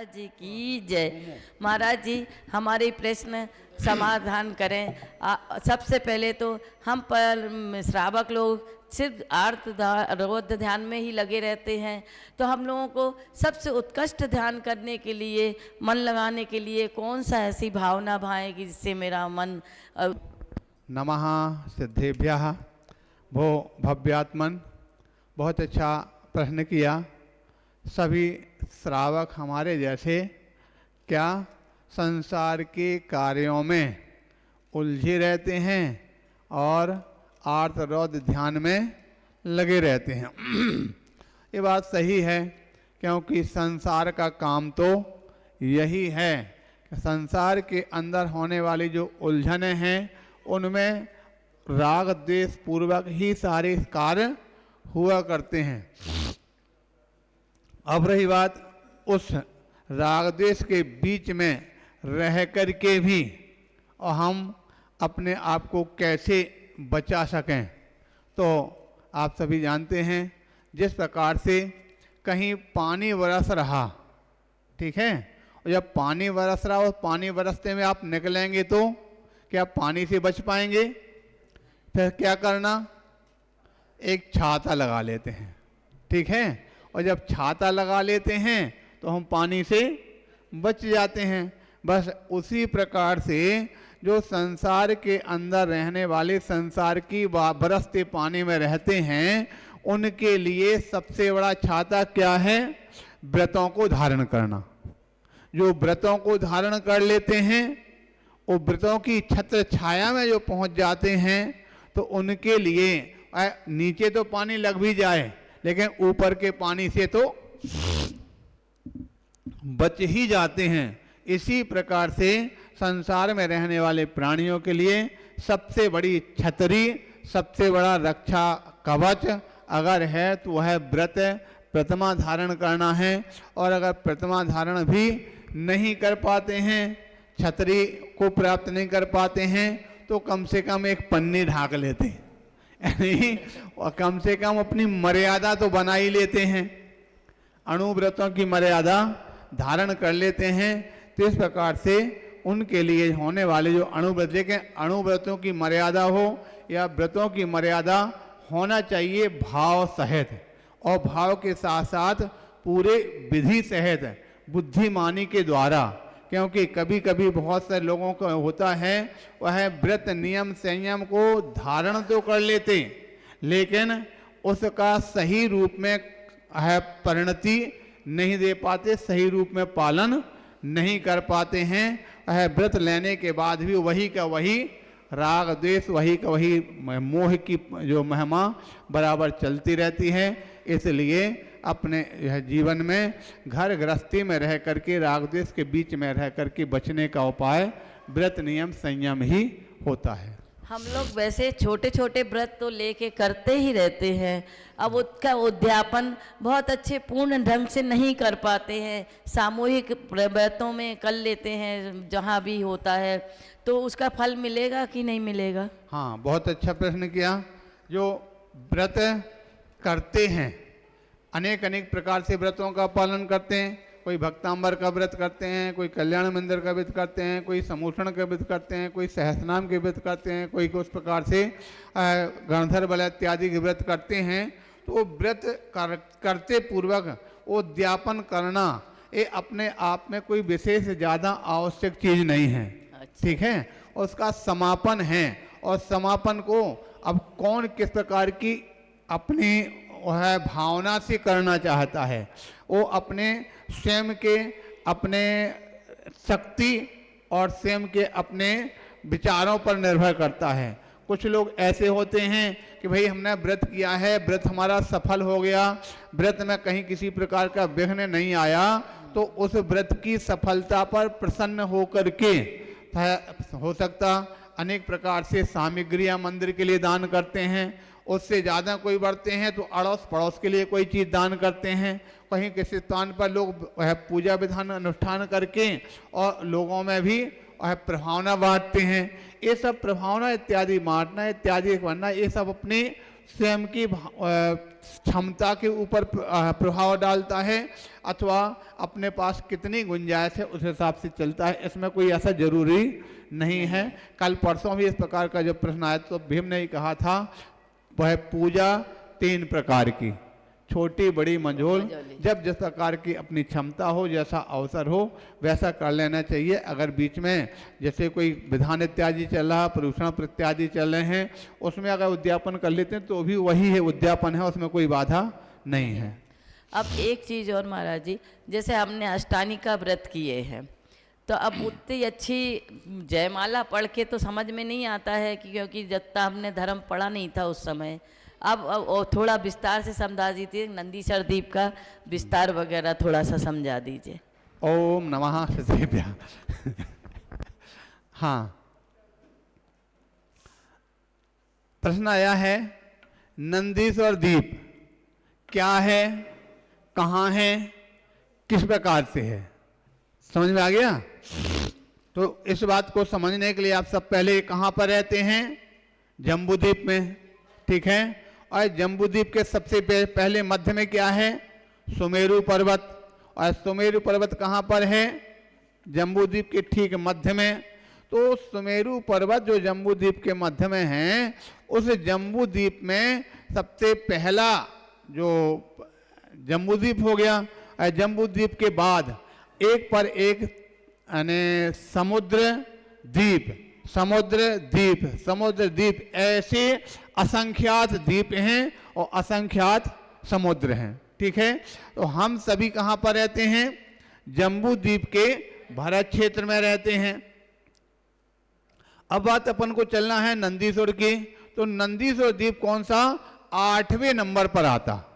महाराज जी की जय। महाराज जी हमारे प्रश्न समाधान करें। सबसे पहले तो हम पर श्रावक लोग सिर्फ आर्त रौद्र ध्यान में ही लगे रहते हैं, तो हम लोगों को सबसे उत्कृष्ट ध्यान करने के लिए, मन लगाने के लिए कौन सा ऐसी भावना भाएगी जिससे मेरा मन नमः सिद्धेभ्यः भो भव्यात्मन। बहुत अच्छा प्रश्न किया। सभी श्रावक हमारे जैसे क्या संसार के कार्यों में उलझे रहते हैं और आर्त रौद्र ध्यान में लगे रहते हैं। ये बात सही है, क्योंकि संसार का काम तो यही है कि संसार के अंदर होने वाली जो उलझनें हैं उनमें राग द्वेष पूर्वक ही सारे कार्य हुआ करते हैं। अब रही बात उस राग द्वेष के बीच में रह कर के भी और हम अपने आप को कैसे बचा सकें, तो आप सभी जानते हैं जिस प्रकार से कहीं पानी बरस रहा, ठीक है, और जब पानी बरस रहा और पानी बरसते में आप निकलेंगे तो क्या पानी से बच पाएंगे? फिर क्या करना? एक छाता लगा लेते हैं, ठीक है, और जब छाता लगा लेते हैं तो हम पानी से बच जाते हैं। बस उसी प्रकार से जो संसार के अंदर रहने वाले संसार की बरसते पानी में रहते हैं उनके लिए सबसे बड़ा छाता क्या है? व्रतों को धारण करना। जो व्रतों को धारण कर लेते हैं वो व्रतों की छत्र छाया में जो पहुंच जाते हैं तो उनके लिए नीचे तो पानी लग भी जाए लेकिन ऊपर के पानी से तो बच ही जाते हैं। इसी प्रकार से संसार में रहने वाले प्राणियों के लिए सबसे बड़ी छतरी, सबसे बड़ा रक्षा कवच अगर है तो वह व्रत प्रतिमा धारण करना है। और अगर प्रतिमा धारण भी नहीं कर पाते हैं, छतरी को प्राप्त नहीं कर पाते हैं, तो कम से कम एक पन्नी ढाक लेते हैं, यानी और कम से कम अपनी मर्यादा तो बना ही लेते हैं, अणुव्रतों की मर्यादा धारण कर लेते हैं। तो इस प्रकार से उनके लिए होने वाले जो अणुव्रत, लेकिन अणुव्रतों की मर्यादा हो या व्रतों की मर्यादा होना चाहिए भाव सहित, और भाव के साथ साथ पूरे विधि सहित बुद्धिमानी के द्वारा। क्योंकि कभी कभी बहुत से लोगों को होता है वह व्रत नियम संयम को धारण तो कर लेते लेकिन उसका सही रूप में परिणति नहीं दे पाते, सही रूप में पालन नहीं कर पाते हैं। वह व्रत लेने के बाद भी वही का वही राग द्वेष, वही का वही मोह की जो महिमा बराबर चलती रहती है। इसलिए अपने जीवन में घर गृहस्थी में रह करके राग द्वेष के बीच में रह करके बचने का उपाय व्रत नियम संयम ही होता है। हम लोग वैसे छोटे छोटे व्रत तो लेके करते ही रहते हैं, अब उसका उद्यापन बहुत अच्छे पूर्ण ढंग से नहीं कर पाते हैं। सामूहिक व्रतों में कर लेते हैं जहाँ भी होता है, तो उसका फल मिलेगा कि नहीं मिलेगा? हाँ, बहुत अच्छा प्रश्न किया। जो व्रत करते हैं, अनेक अनेक प्रकार से व्रतों का पालन करते हैं। कोई भक्तांबर का व्रत करते हैं, कोई कल्याण मंदिर का व्रत करते हैं, कोई समूषण का व्रत करते हैं, कोई सहस्रनाम के व्रत करते हैं, कोई उस प्रकार से गणधर बल इत्यादि के व्रत करते हैं। तो व्रत करते पूर्वक उद्यापन करना ये अपने आप में कोई विशेष ज़्यादा आवश्यक चीज़ नहीं है, ठीक है। उसका समापन है, और समापन को अब कौन किस प्रकार की अपनी वह भावना से करना चाहता है, वो अपने स्वयं के अपने शक्ति और स्वयं के अपने विचारों पर निर्भर करता है। कुछ लोग ऐसे होते हैं कि भाई हमने व्रत किया है, व्रत हमारा सफल हो गया, व्रत में कहीं किसी प्रकार का विघ्न नहीं आया, तो उस व्रत की सफलता पर प्रसन्न होकर के हो सकता अनेक प्रकार से सामग्रियां मंदिर के लिए दान करते हैं। उससे ज़्यादा कोई बढ़ते हैं तो अड़ोस पड़ोस के लिए कोई चीज़ दान करते हैं। कहीं किसी स्थान पर लोग वह पूजा विधान अनुष्ठान करके और लोगों में भी वह प्रभावना बांटते हैं। ये सब प्रभावना इत्यादि बांटना इत्यादि करना, ये सब अपने स्वयं की क्षमता के ऊपर प्रभाव डालता है, अथवा अपने पास कितनी गुंजाइश है उस हिसाब से चलता है। इसमें कोई ऐसा जरूरी नहीं है। कल परसों भी इस प्रकार का जो प्रश्न आया तो भीम ने ही कहा था, वह पूजा 3 प्रकार की, छोटी बड़ी मंझोल, जब जिस प्रकार की अपनी क्षमता हो, जैसा अवसर हो वैसा कर लेना चाहिए। अगर बीच में जैसे कोई विधान इत्यादि चल रहा, प्रदूषण प्रत्यादि चल रहे हैं, उसमें अगर उद्यापन कर लेते हैं तो भी वही है, उद्यापन है, उसमें कोई बाधा नहीं है। अब एक चीज़ और महाराज जी, जैसे हमने अष्टानी का व्रत किए हैं, तो अब उतनी अच्छी जयमाला पढ़ के तो समझ में नहीं आता है कि, क्योंकि जितना हमने धर्म पढ़ा नहीं था उस समय। अब थोड़ा विस्तार से समझा दीजिए, नंदीसर दीप का विस्तार वगैरह थोड़ा सा समझा दीजिए। ओम नमः शिवेभ्यः। हाँ, प्रश्न आया है नंदीश्वर दीप क्या है, कहाँ है, किस प्रकार से है, समझ में आ गया? तो इस बात को समझने के लिए आप सब पहले कहाँ पर रहते हैं? जम्बूद्वीप में, ठीक है। और जम्बूद्वीप के सबसे पहले मध्य में क्या है? सुमेरु पर्वत। और सुमेरु पर्वत कहाँ पर है? जम्बूद्वीप के ठीक मध्य में। तो सुमेरु पर्वत जो जम्बूद्वीप के मध्य में है, उस जम्बूद्वीप में सबसे पहला जो जम्बूद्वीप हो गया। जम्बूद्वीप के बाद एक पर एक यानी समुद्र द्वीप ऐसे असंख्यात द्वीप हैं और असंख्यात समुद्र हैं, ठीक है। तो हम सभी कहाँ पर रहते हैं? जम्बूद्वीप के भारत क्षेत्र में रहते हैं। अब बात अपन को चलना है नंदीश्वर की। तो नंदीश्वर द्वीप कौन सा? 8वें नंबर पर आता।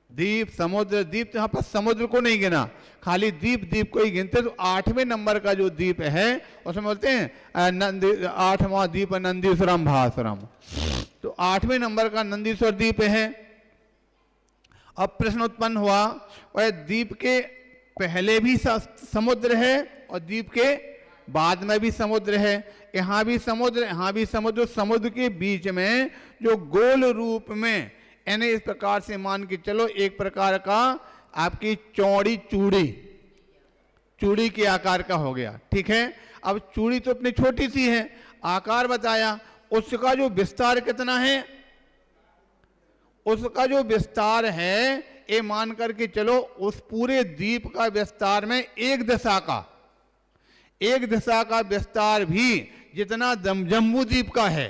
द्वीप, समुद्र, द्वीप, यहाँ पर समुद्र को नहीं गिना, खाली द्वीप को ही गिनते। तो 8वें नंबर का जो द्वीप है उसमें बोलते हैं 8वां द्वीप नंदीश्वरम भास्वरम। तो 8वें नंबर का नंदीश्वर द्वीप है। अब प्रश्न उत्पन्न हुआ, वह द्वीप के पहले भी समुद्र है और द्वीप के बाद में भी समुद्र है। यहाँ भी समुद्र, यहाँ भी समुद्र। समुद्र के बीच में जो गोल रूप में, यानी इस प्रकार से मान के चलो, एक प्रकार का आपकी चौड़ी चूड़ी के आकार का हो गया, ठीक है। अब चूड़ी तो अपनी छोटी सी है, आकार बताया, उसका जो विस्तार कितना है? उसका जो विस्तार है, ये मान करके चलो, उस पूरे द्वीप का विस्तार में एक दिशा का विस्तार भी जितना जम्बूद्वीप का है,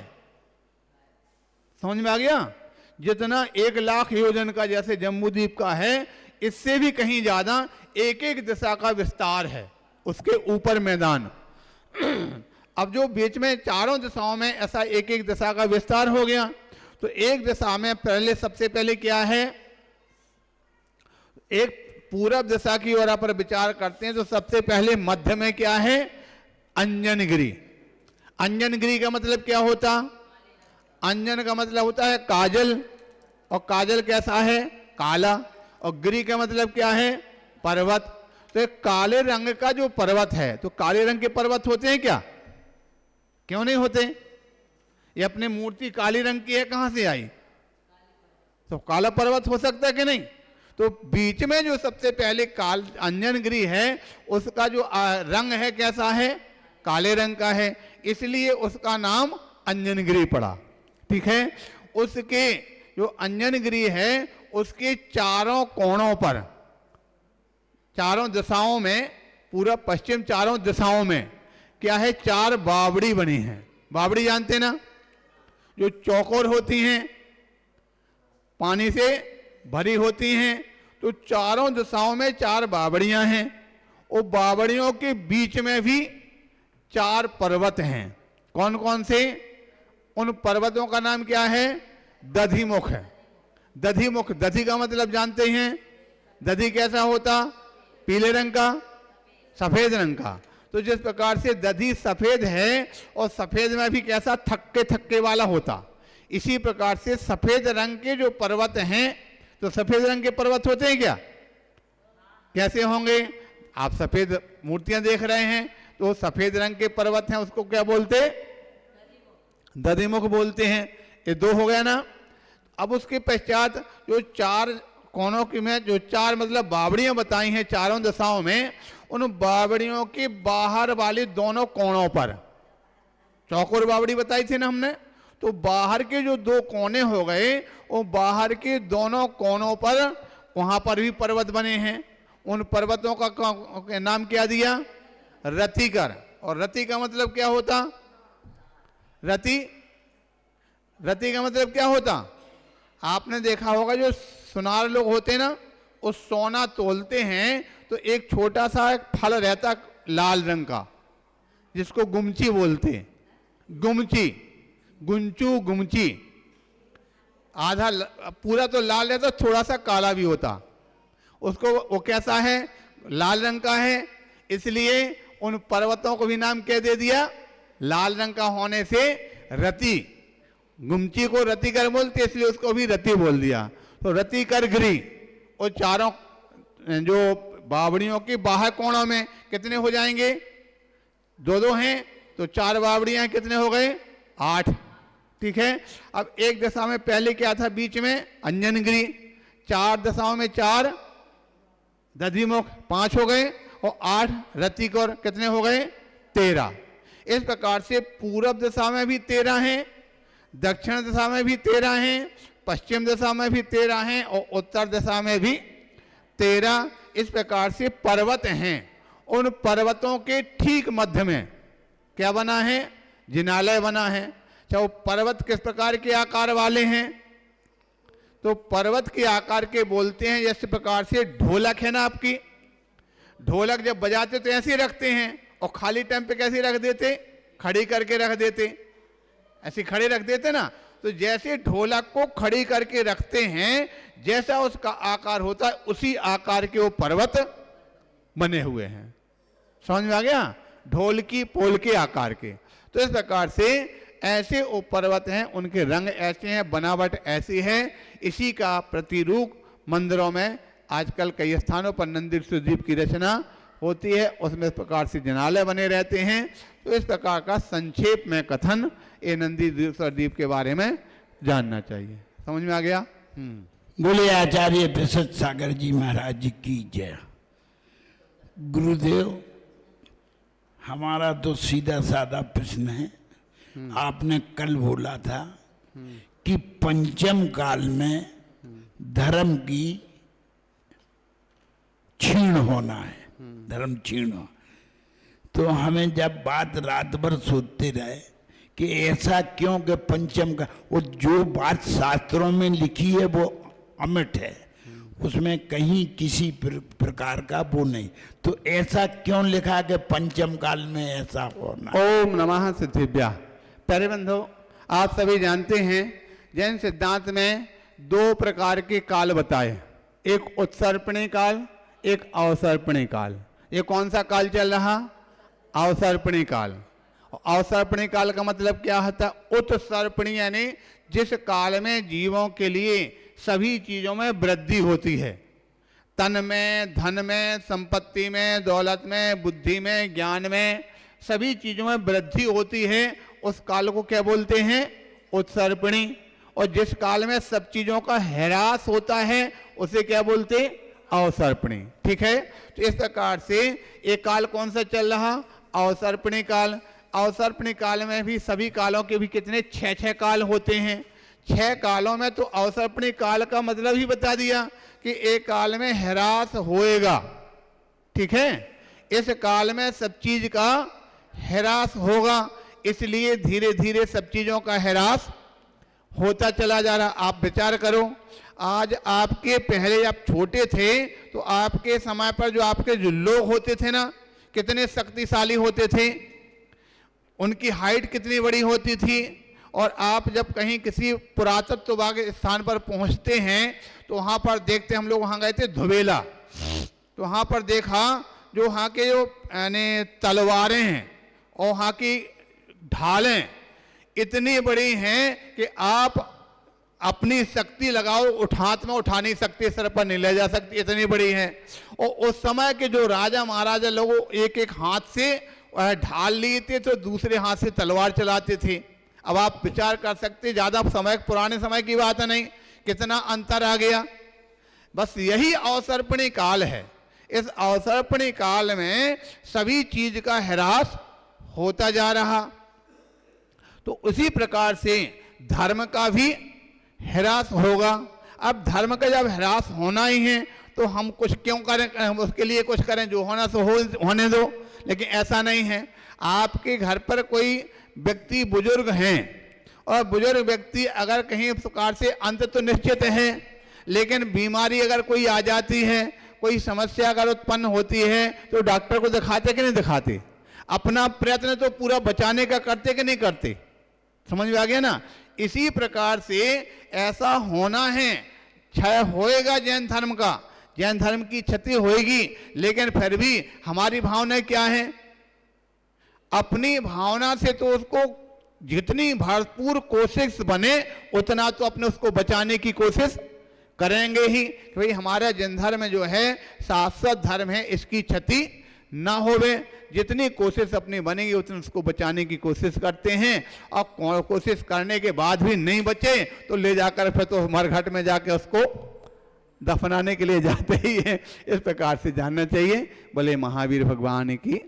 समझ में आ गया? जितना 1 लाख योजन का जैसे जम्बूद्वीप का है, इससे भी कहीं ज्यादा एक दिशा का विस्तार है, उसके ऊपर मैदान। अब जो बीच में चारों दिशाओं में ऐसा एक दिशा का विस्तार हो गया, तो एक दिशा में पहले सबसे पहले क्या है? एक पूरब दिशा की ओर पर विचार करते हैं तो सबसे पहले मध्य में क्या है? अंजनगिरी। अंजनगिरी का मतलब क्या होता? अंजन का मतलब होता है काजल, और काजल कैसा है? काला। और गिरी का मतलब क्या है? पर्वत। तो एक काले रंग का जो पर्वत है, तो काले रंग के पर्वत होते हैं क्या? क्यों नहीं होते? ये अपनी मूर्ति काली रंग की है, कहां से आई? तो काला पर्वत हो सकता है कि नहीं? तो बीच में जो सबसे पहले अंजनगिरी है, उसका जो रंग है कैसा है? काले रंग का है, इसलिए उसका नाम अंजनगिरी पड़ा, ठीक है। उसके जो अंजनगिरी है, उसके चारों कोणों पर, चारों दिशाओं में, पूर्व पश्चिम चारों दिशाओं में क्या है? 4 बावड़ी बनी हैं। बावड़ी जानते ना, जो चौकोर होती हैं, पानी से भरी होती हैं। तो चारों दिशाओं में 4 बावड़ियां हैं। वो बावड़ियों के बीच में भी 4 पर्वत हैं। कौन कौन से? उन पर्वतों का नाम क्या है? दधिमुख है। दधिमुख, दधि का मतलब जानते हैं? दधि कैसा होता? पीले रंग का, सफेद रंग का। तो जिस प्रकार से दधि सफेद है और सफेद में भी कैसा? थक्के वाला होता। इसी प्रकार से सफेद रंग के जो पर्वत हैं, तो सफेद रंग के पर्वत होते हैं क्या? कैसे होंगे? आप सफेद मूर्तियां देख रहे हैं, तो सफेद रंग के पर्वत हैं, उसको क्या बोलते? दधिमुख बोलते हैं। ये 2 हो गया ना। अब उसके पश्चात जो 4 कोनों की में जो 4 मतलब बावड़ियां बताई हैं चारों दिशाओं में, उन बावड़ियों के बाहर वाले दोनों कोनों पर, चौकोर बावड़ी बताई थी ना हमने, तो बाहर के जो 2 कोने हो गए, वो बाहर के दोनों कोनों पर वहां पर भी पर्वत बने हैं। उन पर्वतों का नाम क्या दिया? रतिकर। और रति का मतलब क्या होता? रति का मतलब क्या होता? आपने देखा होगा जो सुनार लोग होते हैं ना, उस सोना तोलते हैं तो एक छोटा सा एक फल रहता लाल रंग का, जिसको गुमची बोलते हैं। गुमची, गुंचू, गुमची। आधा पूरा तो लाल रहता, थोड़ा सा काला भी होता। उसको वो कैसा है? लाल रंग का है, इसलिए उन पर्वतों को भी नाम क्या दे दिया? लाल रंग का होने से रति। गुमची को रतिकर बोलते, इसलिए उसको भी रति बोल दिया। तो रतिकर गिरी। और चारों जो बावड़ियों के बाहर कोणों में कितने हो जाएंगे? 2-2 हैं, तो 4 बावड़ियां कितने हो गए? 8। ठीक है। अब एक दशा में पहले क्या था? बीच में अंजनगिरी। 4 दशाओं में 4 दधिमुख 5 हो गए, और 8 रतिकर कितने हो गए? 13। इस प्रकार से पूरब दिशा में भी 13 हैं, दक्षिण दिशा में भी 13 हैं, पश्चिम दिशा में भी 13 हैं, और उत्तर दिशा में भी 13। इस प्रकार से पर्वत हैं। उन पर्वतों के ठीक मध्य में क्या बना है? जिनालय बना है। चाहे वो पर्वत किस प्रकार के आकार वाले हैं? तो पर्वत के आकार के बोलते हैं, जैसे प्रकार से ढोलक है ना आपकी, ढोलक जब बजाते तो ऐसे ही रखते हैं, और खाली टाइम पे कैसे रख देते? खड़ी करके रख देते, ऐसे खड़े रख देते ना। तो जैसे ढोलक को खड़ी करके रखते हैं, जैसा उसका आकार होता है, उसी आकार के वो पर्वत बने हुए हैं। समझ में आ गया? ढोल की पोल के आकार के। तो इस प्रकार से ऐसे वो पर्वत हैं, उनके रंग ऐसे हैं, बनावट ऐसी है। इसी का प्रतिरूप मंदिरों में आजकल कई स्थानों पर नंदी सुदीप की रचना होती है, उसमें इस प्रकार से जनालय बने रहते हैं। तो इस प्रकार का संक्षेप में कथन ये नंदी द्वीप के बारे में जानना चाहिए। समझ में आ गया? बोले आचार्य प्रसाद सागर जी महाराज की जय। गुरुदेव, हमारा तो सीधा साधा प्रश्न है। आपने कल बोला था कि पंचम काल में धर्म की क्षीण होना है, धर्म क्षीण हो। तो हमें जब बात रात भर सोचते रहे कि ऐसा क्यों कि पंचम का, वो जो बात शास्त्रों में लिखी है वो अमिट है, उसमें कहीं किसी प्रकार का वो नहीं। तो ऐसा क्यों लिखा कि पंचम काल में ऐसा होना? ओम नमः सिद्धिभ्या। प्यारे बंधु, आप सभी जानते हैं जैन सिद्धांत में 2 प्रकार के काल बताए, एक उत्सर्पणी काल, एक अवसर्पणी काल। ये कौन सा काल चल रहा? अवसर्पणी काल। अवसर्पणी काल का मतलब क्या होता? उत्सर्पणी यानी जिस काल में जीवों के लिए सभी चीजों में वृद्धि होती है, तन में, धन में, संपत्ति में, दौलत में, बुद्धि में, ज्ञान में, सभी चीजों में वृद्धि होती है, उस काल को क्या बोलते हैं? उत्सर्पणी। और जिस काल में सब चीजों का ह्रास होता है उसे क्या बोलते? अवसर्पणी। ठीक है। तो इस प्रकार से एक काल कौन सा चल रहा? अवसर्पणी काल। अवसर्पणी काल में भी सभी कालों के भी कितने 6 काल होते हैं। 6 कालों में तो अवसर्पणी काल का मतलब ही बता दिया कि एक काल में ह्रास होएगा। ठीक है। इस काल में सब चीज का ह्रास होगा, इसलिए धीरे धीरे सब चीजों का ह्रास होता चला जा रहा। आप विचार करो, आज आपके पहले आप छोटे थे तो आपके समय पर जो लोग होते थे ना, कितने शक्तिशाली होते थे, उनकी हाइट कितनी बड़ी होती थी। और आप जब कहीं किसी पुरातत्व वाले स्थान पर पहुंचते हैं तो वहाँ पर देखते, हम लोग वहाँ गए थे धुबेला, तो वहाँ पर देखा जो वहाँ के जो यानी तलवारें हैं और वहाँ की ढालें इतनी बड़ी हैं कि आप अपनी शक्ति लगाओ, हाथ में उठा नहीं सकते, सर पर नहीं ले जा सकते, इतनी बड़ी है। और उस समय के जो राजा महाराजा लोग एक एक हाथ से ढाल लिए थे तो दूसरे हाथ से तलवार चलाते थे। अब आप विचार कर सकते, ज़्यादा समय पुराने समय की बात है नहीं, कितना अंतर आ गया। बस यही अवसर्पणी काल है। इस अवसर्पणी काल में सभी चीज का ह्रास होता जा रहा। तो उसी प्रकार से धर्म का भी ह्रास होगा। अब धर्म का जब ह्रास होना ही है तो हम कुछ क्यों करें, हम उसके लिए कुछ करें, जो होना सो होने दो। लेकिन ऐसा नहीं है। आपके घर पर कोई व्यक्ति बुजुर्ग हैं और बुजुर्ग व्यक्ति अगर कहीं प्रकार से अंत तो निश्चित है, लेकिन बीमारी अगर कोई आ जाती है, कोई समस्या अगर उत्पन्न होती है तो डॉक्टर को दिखाते कि नहीं दिखाते? अपना प्रयत्न तो पूरा बचाने का करते कि नहीं करते? समझ में आ गया ना। इसी प्रकार से ऐसा होना है, क्षय होएगा जैन धर्म का, जैन धर्म की क्षति होएगी। लेकिन फिर भी हमारी भावना क्या है? अपनी भावना से तो उसको जितनी भरपूर कोशिश बने उतना तो अपने उसको बचाने की कोशिश करेंगे ही कि भाई हमारा जैन धर्म जो है शाश्वत धर्म है, इसकी क्षति ना होवे। जितनी कोशिश अपनी बनेगी उतनी उसको बचाने की कोशिश करते हैं। और कोशिश करने के बाद भी नहीं बचे तो ले जाकर फिर तो मरघट में जाके उसको दफनाने के लिए जाते ही हैं। इस प्रकार से जानना चाहिए। बोले महावीर भगवान की।